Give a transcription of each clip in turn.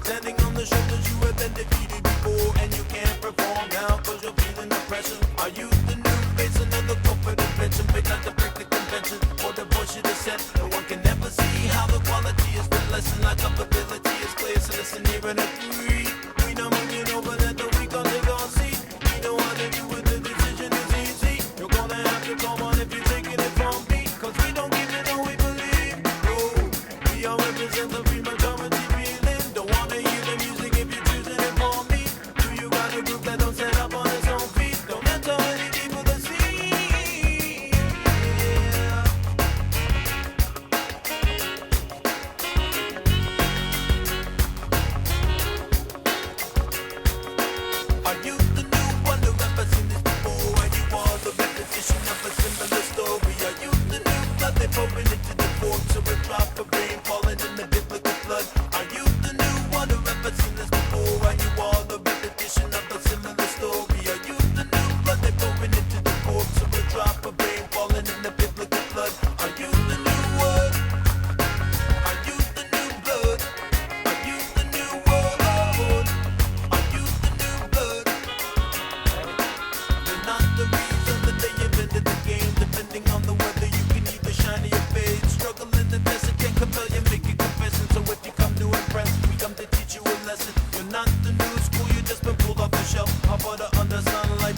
Standing on the shoulders you have been defeated before, and you can't perform now 'cause you're feeling the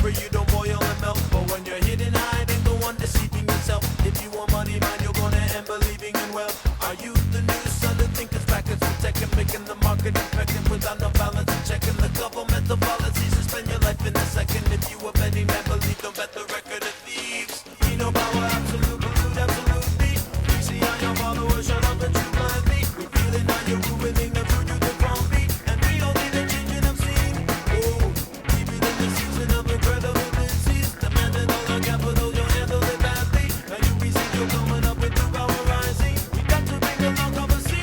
river, you don't boil and melt. But when you're hidden high, ain't the one deceiving yourself. If you want money, man, you're gonna end believing in wealth. Are you the new son of thinkers, backers, and tech, and making the market effective without no balance and checking the governmental policies and spend your life in a second? If you a betting man, believe, don't bet the record of thieves. We know power, absolute, pollute, absolutely. We see how your followers shut up and you blindly. We feel it now, you're ruining the food you the wrong beat. And we all need a change in obscene. Oh, even in the season of incredible disease, demanding all our capital, you'll handle it badly. Now you receive, you're coming up with new power rising. We got to bring along our scene.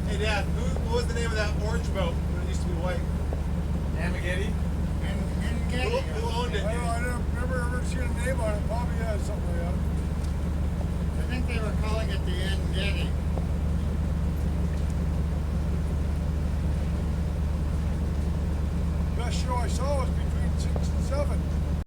Hey Dad, what was the name of that orange boat when it used to be white? Amagetti? Who owned it? I don't remember ever seeing a name on it. Probably has something like that. I think they were calling it the Ngeti. Best show I saw was between 6 and 7.